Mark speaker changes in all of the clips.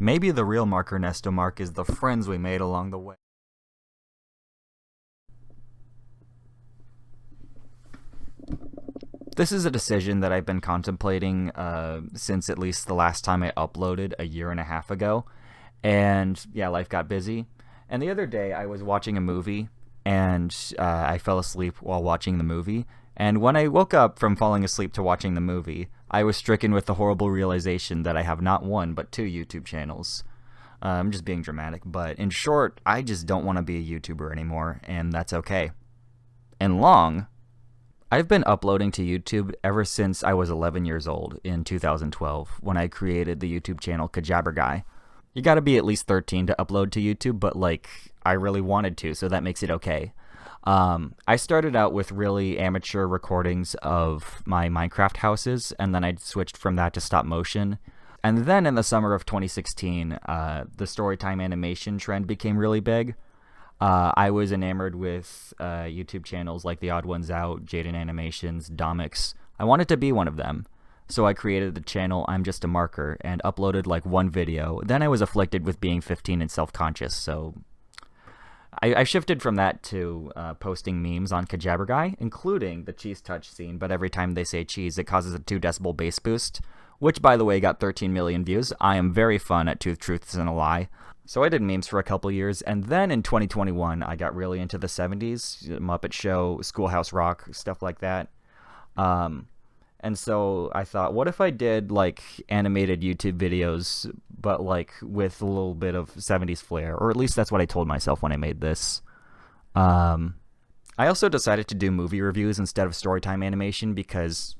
Speaker 1: Maybe the real Mark Ernesto Mark is the friends we made along the way. This is a decision that I've been contemplating since at least the last time I uploaded a year and a half ago. And yeah, life got busy. And the other day I was watching a movie and I fell asleep while watching the movie. And when I woke up from falling asleep to watching the movie, I was stricken with the horrible realization that I have not one but two YouTube channels. I'm just being dramatic, but in short, I just don't want to be a YouTuber anymore, and that's okay. And I've been uploading to YouTube ever since I was 11 years old in 2012 when I created the YouTube channel Guy. You gotta be at least 13 to upload to YouTube, but I really wanted to, so that makes it okay. I started out with really amateur recordings of my Minecraft houses, and then I switched from that to stop motion. And then in the summer of 2016, the storytime animation trend became really big. I was enamored with YouTube channels like The Odd Ones Out, Jaden Animations, Domix. I wanted to be one of them. So I created the channel I'm Just a Marker and uploaded one video. Then I was afflicted with being 15 and self-conscious, so I shifted from that to posting memes on Guy, including the cheese touch scene, but every time they say cheese, it causes a 2 decibel bass boost, which, by the way, got 13 million views. I am very fun at Two Truths and a Lie. So I did memes for a couple years, and then in 2021, I got really into the 70s, Muppet Show, Schoolhouse Rock, stuff like that. And so I thought, what if I did, animated YouTube videos, but, with a little bit of 70s flair? Or at least that's what I told myself when I made this. I also decided to do movie reviews instead of storytime animation because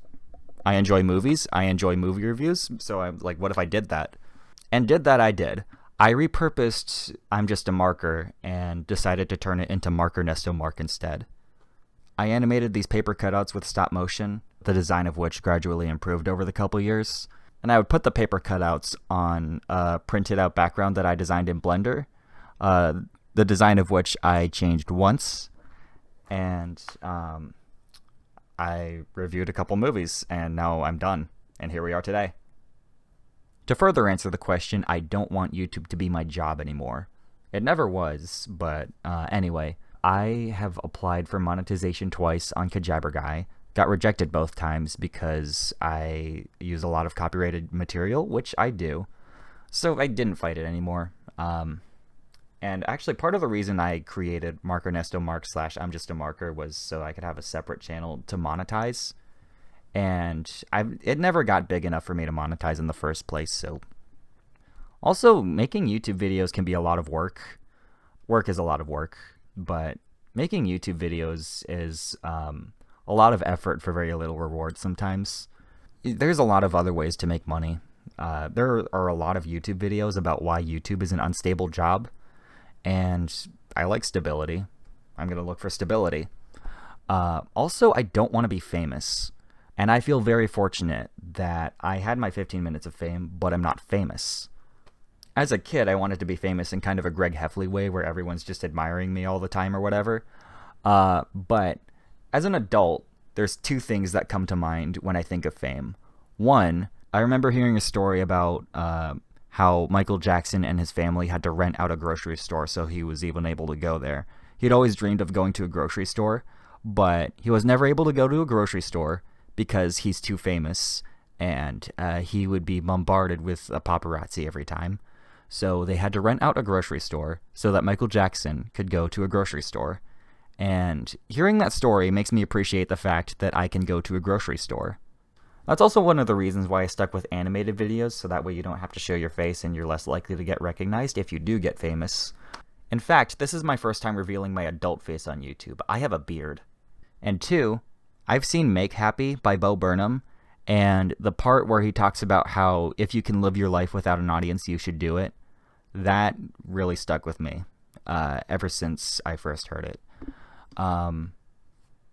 Speaker 1: I enjoy movies, I enjoy movie reviews, so I'm like, what if I did that? And I did. I repurposed I'm Just a Marker and decided to turn it into Mark Ernesto Mark instead. I animated these paper cutouts with stop motion, the design of which gradually improved over the couple years, and I would put the paper cutouts on a printed out background that I designed in Blender, the design of which I changed once, and I reviewed a couple movies, and now I'm done, and here we are today. To further answer the question, I don't want YouTube to be my job anymore. It never was, but anyway, I have applied for monetization twice on Guy, got rejected both times because I use a lot of copyrighted material, which I do, so I didn't fight it anymore. And actually, part of the reason I created Mark Ernesto Mark / I'm Just a Marker was so I could have a separate channel to monetize. And it never got big enough for me to monetize in the first place, so. Also, making YouTube videos can be a lot of work. Work is a lot of work, but making YouTube videos is a lot of effort for very little reward sometimes. There's a lot of other ways to make money. There are a lot of YouTube videos about why YouTube is an unstable job, and I like stability. I'm going to look for stability. Also, I don't want to be famous. And I feel very fortunate that I had my 15 minutes of fame, but I'm not famous. As a kid, I wanted to be famous in kind of a Greg Heffley way where everyone's just admiring me all the time or whatever. But as an adult, there's two things that come to mind when I think of fame. One, I remember hearing a story about how Michael Jackson and his family had to rent out a grocery store so he was even able to go there. He'd always dreamed of going to a grocery store, but he was never able to go to a grocery store because he's too famous, and he would be bombarded with a paparazzi every time. So they had to rent out a grocery store so that Michael Jackson could go to a grocery store. And hearing that story makes me appreciate the fact that I can go to a grocery store. That's also one of the reasons why I stuck with animated videos, so that way you don't have to show your face and you're less likely to get recognized if you do get famous. In fact, this is my first time revealing my adult face on YouTube. I have a beard. And two, I've seen Make Happy by Bo Burnham, and the part where he talks about how if you can live your life without an audience, you should do it, that really stuck with me ever since I first heard it.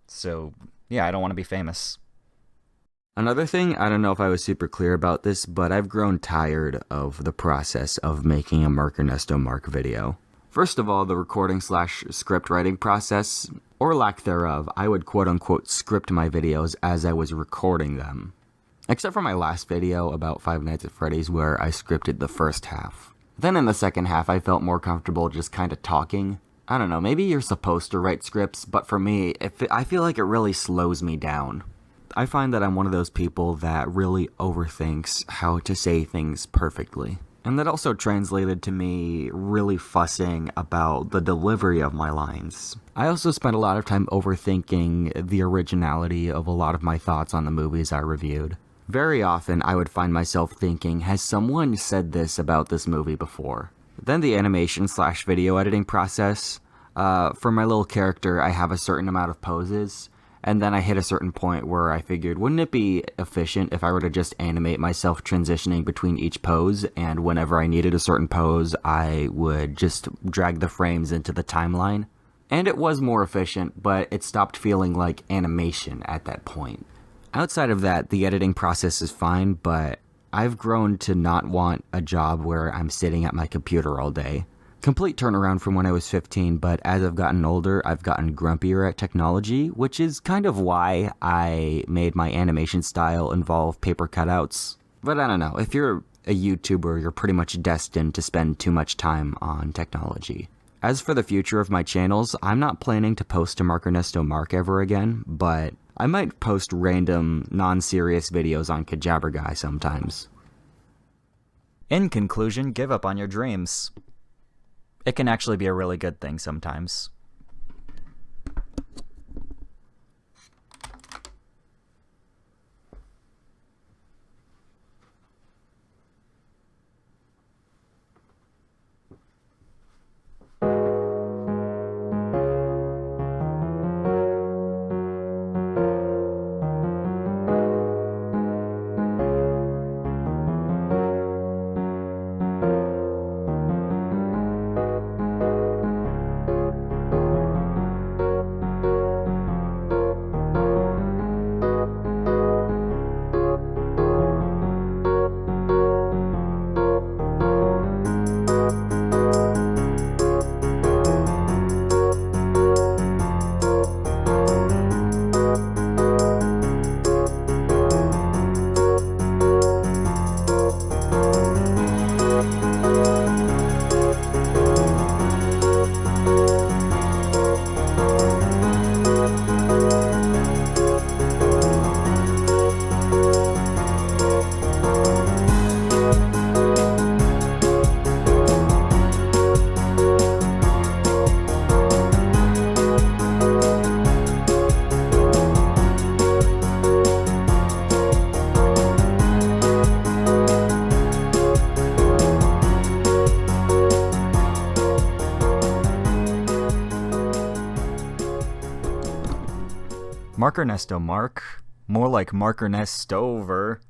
Speaker 1: So, yeah, I don't want to be famous. Another thing, I don't know if I was super clear about this, but I've grown tired of the process of making a Mark Ernesto Mark video. First of all, the recording / script writing process, or lack thereof. I would quote-unquote script my videos as I was recording them. Except for my last video about Five Nights at Freddy's where I scripted the first half.
Speaker 2: Then in the second half, I felt more comfortable just kind of talking. I don't know, maybe you're supposed to write scripts, but for me, I feel like it really slows me down. I find that I'm one of those people that really overthinks how to say things perfectly. And that also translated to me really fussing about the delivery of my lines. I also spent a lot of time overthinking the originality of a lot of my thoughts on the movies I reviewed. Very often, I would find myself thinking, has someone said this about this movie before? Then the animation/video editing process. For my little character, I have a certain amount of poses. And then I hit a certain point where I figured, wouldn't it be efficient if I were to just animate myself transitioning between each pose, and whenever I needed a certain pose, I would just drag the frames into the timeline? And it was more efficient, but it stopped feeling like animation at that point. Outside of that, the editing process is fine, but I've grown to not want a job where I'm sitting at my computer all day. Complete turnaround from when I was 15, but as I've gotten older, I've gotten grumpier at technology, which is kind of why I made my animation style involve paper cutouts. But I don't know, if you're a YouTuber, you're pretty much destined to spend too much time on technology. As for the future of my channels, I'm not planning to post to Mark Ernesto Mark ever again, but I might post random, non-serious videos on Kajabber Guy sometimes.
Speaker 1: In conclusion, give up on your dreams. It can actually be a really good thing sometimes. Mark Ernesto Mark, more like Mark Ernesto over.